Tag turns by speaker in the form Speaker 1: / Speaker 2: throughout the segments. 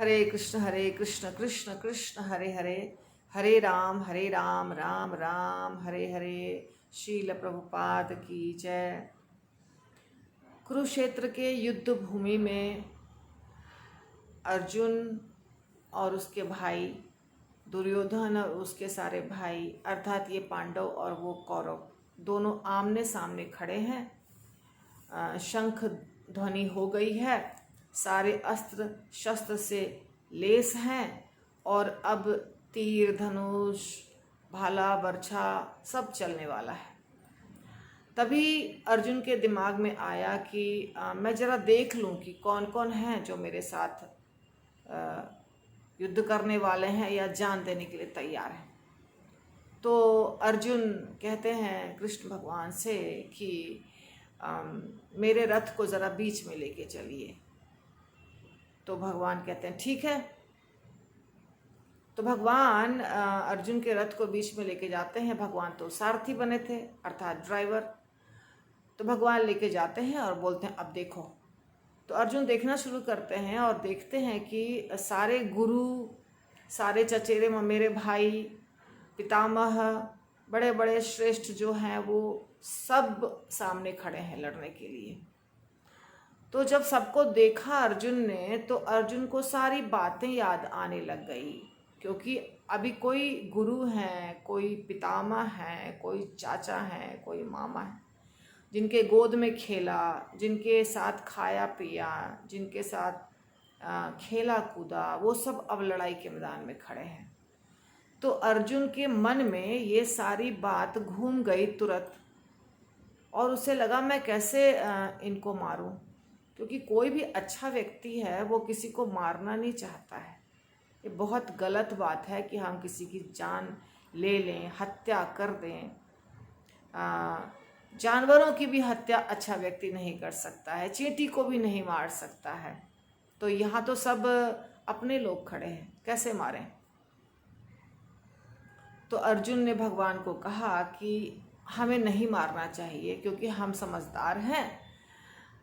Speaker 1: हरे कृष्ण कृष्ण कृष्ण हरे हरे, हरे राम राम राम हरे हरे। शील प्रभुपाद की जय। कुरुक्षेत्र के युद्ध भूमि में अर्जुन और उसके भाई दुर्योधन और उसके सारे भाई अर्थात ये पांडव और वो कौरव दोनों आमने सामने खड़े हैं। शंख ध्वनि हो गई है, सारे अस्त्र शस्त्र से लेस हैं और अब तीर धनुष भाला बर्छा सब चलने वाला है। तभी अर्जुन के दिमाग में आया कि मैं ज़रा देख लूं कि कौन कौन हैं जो मेरे साथ युद्ध करने वाले हैं या जान देने के लिए तैयार हैं। तो अर्जुन कहते हैं कृष्ण भगवान से कि मेरे रथ को ज़रा बीच में लेके चलिए। तो भगवान कहते हैं ठीक है। तो भगवान अर्जुन के रथ को बीच में लेके जाते हैं। भगवान तो सारथी बने थे अर्थात ड्राइवर। तो भगवान लेके जाते हैं और बोलते हैं अब देखो। तो अर्जुन देखना शुरू करते हैं और देखते हैं कि सारे गुरु, सारे चचेरे ममेरे भाई, पितामह, बड़े बड़े श्रेष्ठ जो हैं वो सब सामने खड़े हैं लड़ने के लिए। तो जब सबको देखा अर्जुन ने तो अर्जुन को सारी बातें याद आने लग गई, क्योंकि अभी कोई गुरु हैं, कोई पितामह हैं, कोई चाचा हैं, कोई मामा हैं जिनके गोद में खेला, जिनके साथ खाया पिया, जिनके साथ खेला कूदा, वो सब अब लड़ाई के मैदान में खड़े हैं। तो अर्जुन के मन में ये सारी बात घूम गई तुरंत और उसे लगा मैं कैसे इनको मारूं, क्योंकि कोई भी अच्छा व्यक्ति है वो किसी को मारना नहीं चाहता है। ये बहुत गलत बात है कि हम किसी की जान ले लें, हत्या कर दें। जानवरों की भी हत्या अच्छा व्यक्ति नहीं कर सकता है, चींटी को भी नहीं मार सकता है। तो यहाँ तो सब अपने लोग खड़े हैं, कैसे मारें। तो अर्जुन ने भगवान को कहा कि हमें नहीं मारना चाहिए क्योंकि हम समझदार हैं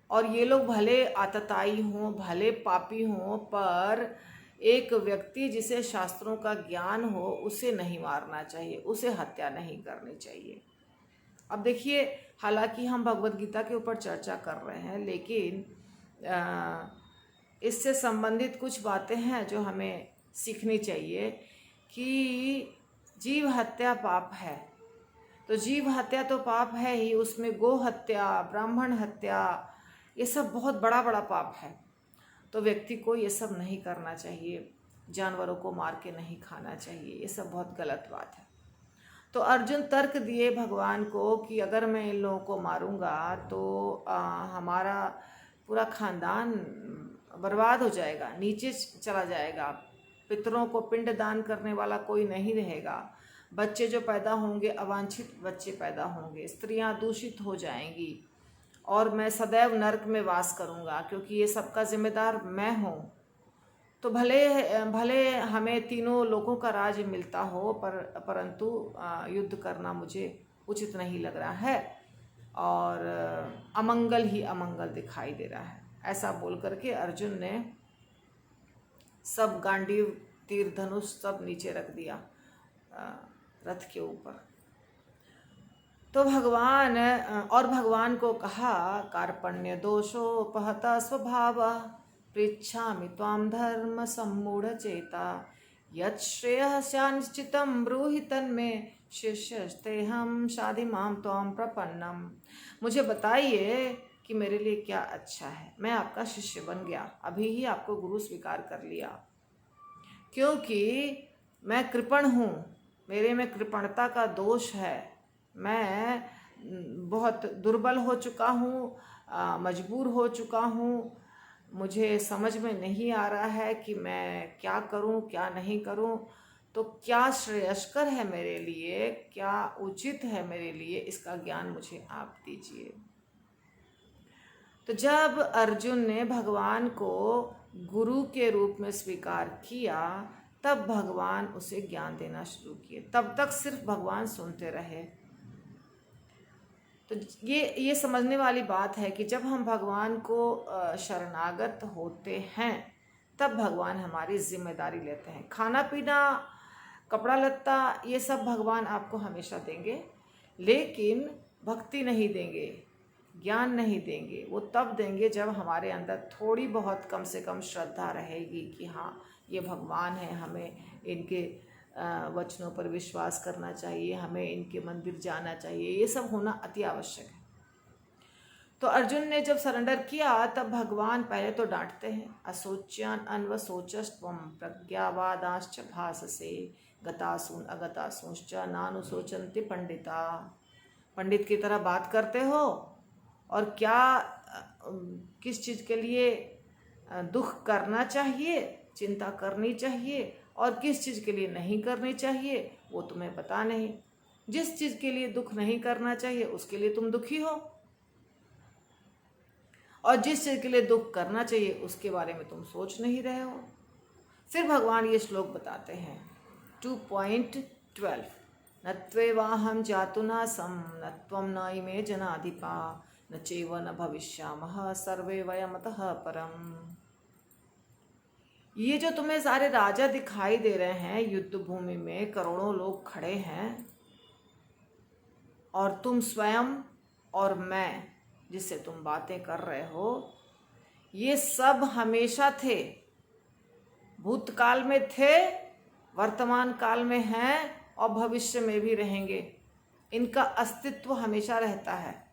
Speaker 1: और ये लोग भले आतताई हों, भले पापी हों, पर एक व्यक्ति जिसे शास्त्रों का ज्ञान हो उसे नहीं मारना चाहिए, उसे हत्या नहीं करनी चाहिए। अब देखिए, हालांकि हम भगवत गीता के ऊपर चर्चा कर रहे हैं, लेकिन इससे संबंधित कुछ बातें हैं जो हमें सीखनी चाहिए कि जीव हत्या पाप है। तो जीव हत्या तो पाप है ही, उसमें गो हत्या, ब्राह्मण हत्या, ये सब बहुत बड़ा बड़ा पाप है। तो व्यक्ति को ये सब नहीं करना चाहिए, जानवरों को मार के नहीं खाना चाहिए, ये सब बहुत गलत बात है। तो अर्जुन तर्क दिए भगवान को कि अगर मैं इन लोगों को मारूंगा तो हमारा पूरा खानदान बर्बाद हो जाएगा, नीचे चला जाएगा, पितरों को पिंड दान करने वाला कोई नहीं रहेगा, बच्चे जो पैदा होंगे अवांछित बच्चे पैदा होंगे, स्त्रियां दूषित हो जाएंगी और मैं सदैव नरक में वास करूंगा क्योंकि ये सबका जिम्मेदार मैं हूँ। तो भले हमें तीनों लोगों का राज मिलता हो, परंतु युद्ध करना मुझे उचित नहीं लग रहा है और अमंगल ही अमंगल दिखाई दे रहा है। ऐसा बोल करके अर्जुन ने सब गांडीव, तीर, धनुष सब नीचे रख दिया रथ के ऊपर। तो भगवान को कहा कार्पण्य दोषोपहत स्वभाव पृच्छामि त्वां धर्म सम्मूढ़ चेता यत् श्रेयः स्यान्निश्चितं ब्रूहि तन्मे शिष्यस्तेहं शाधि मां त्वां प्रपन्नम। मुझे बताइए कि मेरे लिए क्या अच्छा है। मैं आपका शिष्य बन गया, अभी ही आपको गुरु स्वीकार कर लिया, क्योंकि मैं कृपण हूँ, मेरे में कृपणता का दोष है। मैं बहुत दुर्बल हो चुका हूँ, मजबूर हो चुका हूँ। मुझे समझ में नहीं आ रहा है कि मैं क्या करूं क्या नहीं करूं। तो क्या श्रेयस्कर है मेरे लिए, क्या उचित है मेरे लिए, इसका ज्ञान मुझे आप दीजिए। तो जब अर्जुन ने भगवान को गुरु के रूप में स्वीकार किया तब भगवान उसे ज्ञान देना शुरू किए। तब तक सिर्फ भगवान सुनते रहे। तो ये समझने वाली बात है कि जब हम भगवान को शरणागत होते हैं तब भगवान हमारी जिम्मेदारी लेते हैं। खाना पीना, कपड़ा लत्ता, ये सब भगवान आपको हमेशा देंगे, लेकिन भक्ति नहीं देंगे, ज्ञान नहीं देंगे। वो तब देंगे जब हमारे अंदर थोड़ी बहुत कम से कम श्रद्धा रहेगी कि हाँ ये भगवान है, हमें इनके वचनों पर विश्वास करना चाहिए, हमें इनके मंदिर जाना चाहिए। ये सब होना अति आवश्यक है। तो अर्जुन ने जब सरेंडर किया तब भगवान पहले तो डांटते हैं, असोच्यान अन्वसोचस्त्वं प्रज्ञावादाश्च भाससे गतासून अगतासूंश्च नानुशोचन्ति पंडिता। पंडित की तरह बात करते हो और क्या किस चीज़ के लिए दुख करना चाहिए, चिंता करनी चाहिए और किस चीज़ के लिए नहीं करनी चाहिए वो तुम्हें पता नहीं। जिस चीज़ के लिए दुख नहीं करना चाहिए उसके लिए तुम दुखी हो, और जिस चीज़ के लिए दुख करना चाहिए उसके बारे में तुम सोच नहीं रहे हो। फिर भगवान ये श्लोक बताते हैं 2.12, न त्वेवाहं जातुनासं न त्वं न इमे जनाधिपा न चैव न भविष्यामः सर्वे वयमतः परम। ये जो तुम्हें सारे राजा दिखाई दे रहे हैं, युद्ध भूमि में करोड़ों लोग खड़े हैं, और तुम स्वयं और मैं जिससे तुम बातें कर रहे हो, ये सब हमेशा थे, भूतकाल में थे, वर्तमान काल में हैं और भविष्य में भी रहेंगे। इनका अस्तित्व हमेशा रहता है।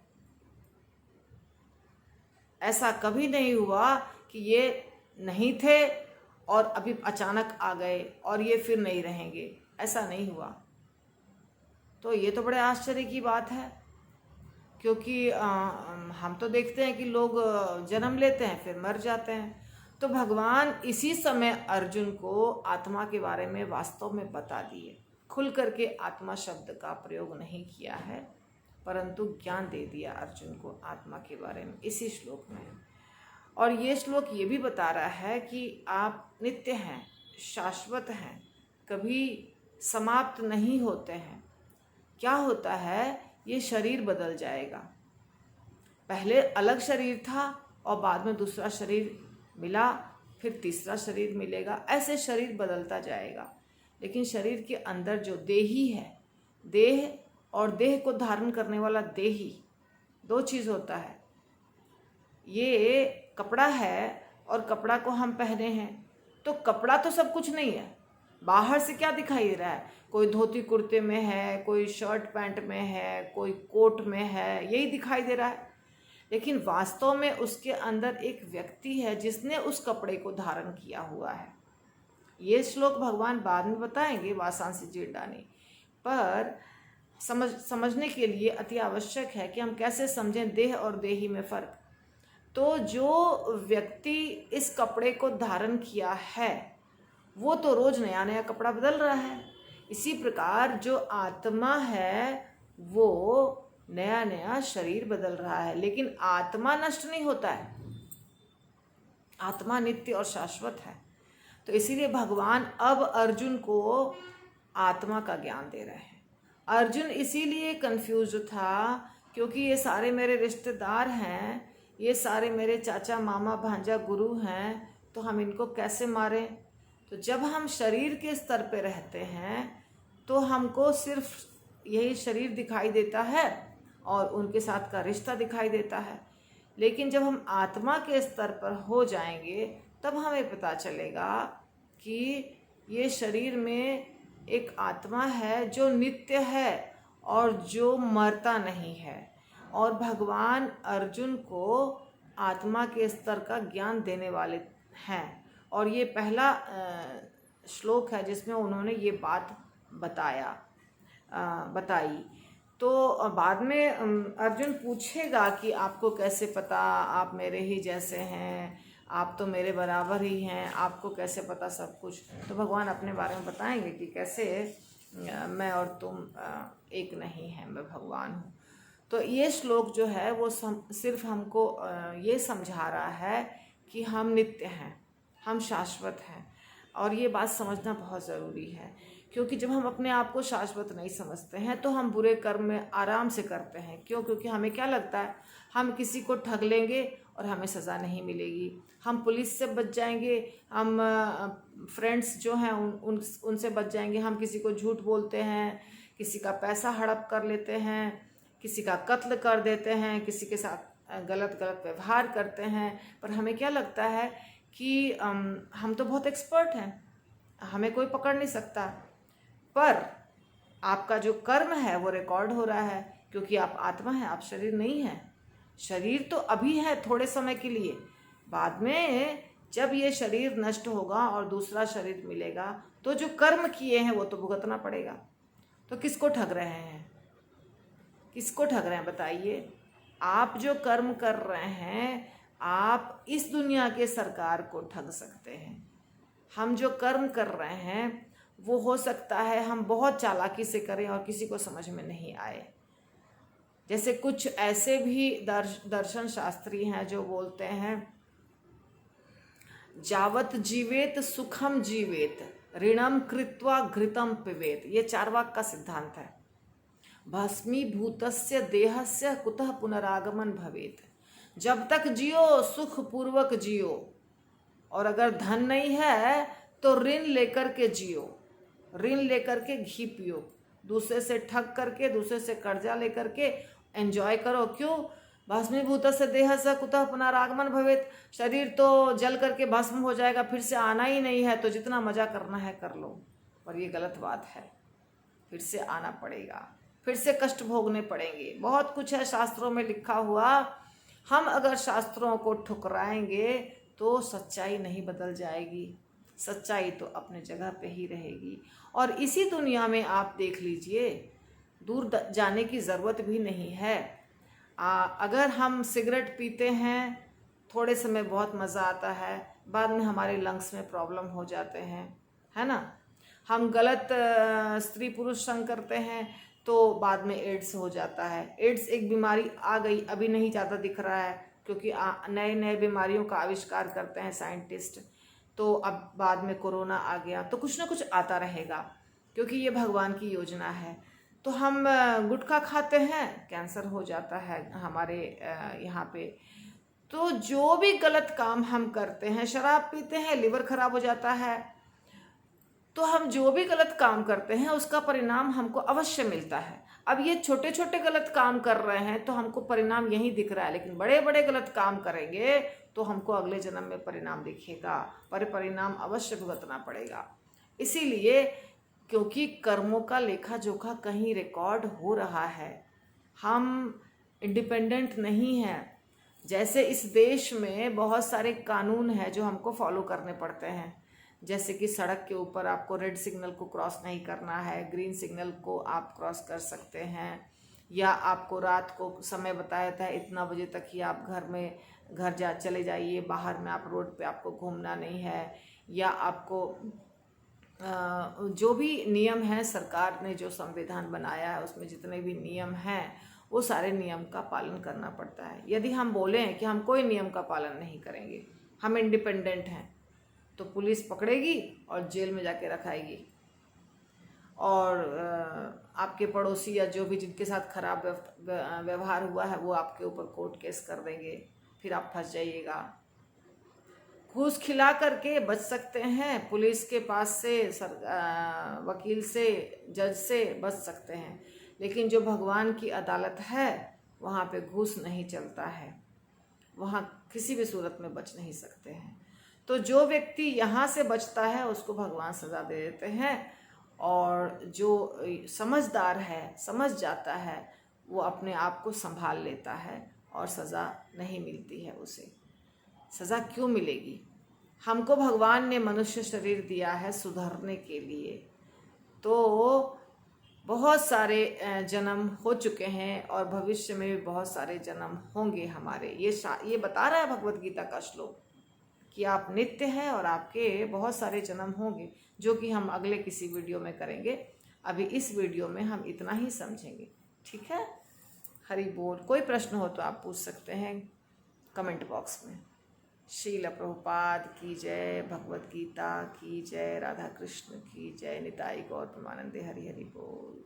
Speaker 1: ऐसा कभी नहीं हुआ कि ये नहीं थे और अभी अचानक आ गए और ये फिर नहीं रहेंगे, ऐसा नहीं हुआ। तो ये तो बड़े आश्चर्य की बात है, क्योंकि हम तो देखते हैं कि लोग जन्म लेते हैं फिर मर जाते हैं। तो भगवान इसी समय अर्जुन को आत्मा के बारे में वास्तव में बता दिए। खुल करके आत्मा शब्द का प्रयोग नहीं किया है, परंतु ज्ञान दे दिया अर्जुन को आत्मा के बारे में इसी श्लोक में। और ये श्लोक ये भी बता रहा है कि आप नित्य हैं, शाश्वत हैं, कभी समाप्त नहीं होते हैं। क्या होता है, ये शरीर बदल जाएगा। पहले अलग शरीर था और बाद में दूसरा शरीर मिला, फिर तीसरा शरीर मिलेगा, ऐसे शरीर बदलता जाएगा। लेकिन शरीर के अंदर जो देही है, देह और देह को धारण करने वाला देही, दो चीज़ होता है। ये कपड़ा है और कपड़ा को हम पहने हैं, तो कपड़ा तो सब कुछ नहीं है। बाहर से क्या दिखाई दे रहा है, कोई धोती कुर्ते में है, कोई शर्ट पैंट में है, कोई कोट में है, यही दिखाई दे रहा है। लेकिन वास्तव में उसके अंदर एक व्यक्ति है जिसने उस कपड़े को धारण किया हुआ है। ये श्लोक भगवान बाद में बताएंगे वासांसी जीर्णानि, पर समझने के लिए अति आवश्यक है कि हम कैसे समझें देह और देही में फर्क। तो जो व्यक्ति इस कपड़े को धारण किया है वो तो रोज नया नया कपड़ा बदल रहा है। इसी प्रकार जो आत्मा है वो नया नया शरीर बदल रहा है, लेकिन आत्मा नष्ट नहीं होता है, आत्मा नित्य और शाश्वत है। तो इसीलिए भगवान अब अर्जुन को आत्मा का ज्ञान दे रहे हैं। अर्जुन इसीलिए कंफ्यूज था क्योंकि ये सारे मेरे रिश्तेदार हैं, ये सारे मेरे चाचा मामा भांजा गुरु हैं, तो हम इनको कैसे मारें। तो जब हम शरीर के स्तर पे रहते हैं तो हमको सिर्फ यही शरीर दिखाई देता है और उनके साथ का रिश्ता दिखाई देता है। लेकिन जब हम आत्मा के स्तर पर हो जाएंगे तब हमें पता चलेगा कि ये शरीर में एक आत्मा है जो नित्य है और जो मरता नहीं है। और भगवान अर्जुन को आत्मा के स्तर का ज्ञान देने वाले हैं। और ये पहला श्लोक है जिसमें उन्होंने ये बात बताई। तो बाद में अर्जुन पूछेगा कि आपको कैसे पता, आप मेरे ही जैसे हैं, आप तो मेरे बराबर ही हैं, आपको कैसे पता सब कुछ। तो भगवान अपने बारे में बताएंगे कि कैसे मैं और तुम एक नहीं हैं, मैं भगवान हूँ। तो ये श्लोक जो है वो सिर्फ हमको ये समझा रहा है कि हम नित्य हैं, हम शाश्वत हैं। और ये बात समझना बहुत ज़रूरी है, क्योंकि जब हम अपने आप को शाश्वत नहीं समझते हैं तो हम बुरे कर्म में आराम से करते हैं। क्यों? क्योंकि हमें क्या लगता है हम किसी को ठग लेंगे और हमें सज़ा नहीं मिलेगी। हम पुलिस से बच जाएंगे, हम फ्रेंड्स जो हैं उनसे बच जाएंगे। हम किसी को झूठ बोलते हैं, किसी का पैसा हड़प कर लेते हैं, किसी का कत्ल कर देते हैं, किसी के साथ गलत व्यवहार करते हैं, पर हमें क्या लगता है कि हम तो बहुत एक्सपर्ट हैं, हमें कोई पकड़ नहीं सकता। पर आपका जो कर्म है वो रिकॉर्ड हो रहा है, क्योंकि आप आत्मा हैं, आप शरीर नहीं हैं। शरीर तो अभी है थोड़े समय के लिए, बाद में जब ये शरीर नष्ट होगा और दूसरा शरीर मिलेगा तो जो कर्म किए हैं वो तो भुगतना पड़ेगा। तो किसको ठग रहे हैं, किसको ठग रहे हैं बताइए? आप जो कर्म कर रहे हैं आप इस दुनिया के सरकार को ठग सकते हैं। हम जो कर्म कर रहे हैं वो हो सकता है हम बहुत चालाकी से करें और किसी को समझ में नहीं आए। जैसे कुछ ऐसे भी दर्शन शास्त्री हैं जो बोलते हैं, जावत जीवेत सुखम जीवेत ऋणम कृत्वा घृतम पिबेत। ये चार्वाक का सिद्धांत है। भस्मीभूतस्य देहस्य कुतः पुनरागमन भवेत। जब तक जियो सुख पूर्वक जियो, और अगर धन नहीं है तो ऋण लेकर के जियो, ऋण लेकर के घी पियो, दूसरे से ठग करके, दूसरे से कर्जा लेकर के एंजॉय करो। क्यों? भस्मीभूतस्य देहस्य कुतः पुनरागमन भवेत। शरीर तो जल करके भस्म हो जाएगा, फिर से आना ही नहीं है, तो जितना मजा करना है कर लो। पर ये गलत बात है, फिर से आना पड़ेगा, फिर से कष्ट भोगने पड़ेंगे। बहुत कुछ है शास्त्रों में लिखा हुआ। हम अगर शास्त्रों को ठुकराएंगे तो सच्चाई नहीं बदल जाएगी, सच्चाई तो अपने जगह पे ही रहेगी। और इसी दुनिया में आप देख लीजिए, दूर जाने की ज़रूरत भी नहीं है। अगर हम सिगरेट पीते हैं, थोड़े समय बहुत मज़ा आता है, बाद में हमारे लंग्स में प्रॉब्लम हो जाते हैं, है ना। हम गलत स्त्री पुरुष संग करते हैं तो बाद में एड्स हो जाता है। एड्स एक बीमारी आ गई, अभी नहीं ज़्यादा दिख रहा है, क्योंकि नए नए बीमारियों का आविष्कार करते हैं साइंटिस्ट। तो अब बाद में कोरोना आ गया, तो कुछ ना कुछ आता रहेगा, क्योंकि ये भगवान की योजना है। तो हम गुटखा खाते हैं, कैंसर हो जाता है हमारे यहाँ पे। तो जो भी गलत काम हम करते हैं, शराब पीते हैं, लिवर खराब हो जाता है। तो हम जो भी गलत काम करते हैं उसका परिणाम हमको अवश्य मिलता है। अब ये छोटे छोटे गलत काम कर रहे हैं तो हमको परिणाम यही दिख रहा है, लेकिन बड़े बड़े गलत काम करेंगे तो हमको अगले जन्म में परिणाम दिखेगा, पर परिणाम अवश्य भुगतना पड़ेगा। इसीलिए, क्योंकि कर्मों का लेखा जोखा कहीं रिकॉर्ड हो रहा है, हम इंडिपेंडेंट नहीं हैं। जैसे इस देश में बहुत सारे कानून हैं जो हमको फॉलो करने पड़ते हैं, जैसे कि सड़क के ऊपर आपको रेड सिग्नल को क्रॉस नहीं करना है, ग्रीन सिग्नल को आप क्रॉस कर सकते हैं, या आपको रात को समय बताया था इतना बजे तक ही आप घर चले जाइए, बाहर में आप रोड पे आपको घूमना नहीं है, या आपको जो भी नियम है, सरकार ने जो संविधान बनाया है उसमें जितने भी नियम हैं वो सारे नियम का पालन करना पड़ता है। यदि हम बोलें कि हम कोई नियम का पालन नहीं करेंगे, हम इंडिपेंडेंट हैं, तो पुलिस पकड़ेगी और जेल में जाके रखाएगी, और आपके पड़ोसी या जो भी जिनके साथ खराब व्यवहार हुआ है वो आपके ऊपर कोर्ट केस कर देंगे, फिर आप फंस जाइएगा। घूस खिला करके बच सकते हैं, पुलिस के पास से, वकील से, जज से बच सकते हैं, लेकिन जो भगवान की अदालत है वहाँ पे घूस नहीं चलता है, वहाँ किसी भी सूरत में बच नहीं सकते हैं। तो जो व्यक्ति यहाँ से बचता है उसको भगवान सज़ा दे देते हैं, और जो समझदार है, समझ जाता है, वो अपने आप को संभाल लेता है और सज़ा नहीं मिलती है उसे। सज़ा क्यों मिलेगी? हमको भगवान ने मनुष्य शरीर दिया है सुधरने के लिए, तो बहुत सारे जन्म हो चुके हैं और भविष्य में भी बहुत सारे जन्म होंगे हमारे। ये बता रहा है भगवत गीता का श्लोक कि आप नित्य हैं और आपके बहुत सारे जन्म होंगे, जो कि हम अगले किसी वीडियो में करेंगे। अभी इस वीडियो में हम इतना ही समझेंगे, ठीक है। हरि बोल। कोई प्रश्न हो तो आप पूछ सकते हैं कमेंट बॉक्स में। श्रील प्रभुपाद की जय, भगवत गीता की जय, राधा कृष्ण की जय, निताई गौर प्रेमानंदे, हरि हरि बोल।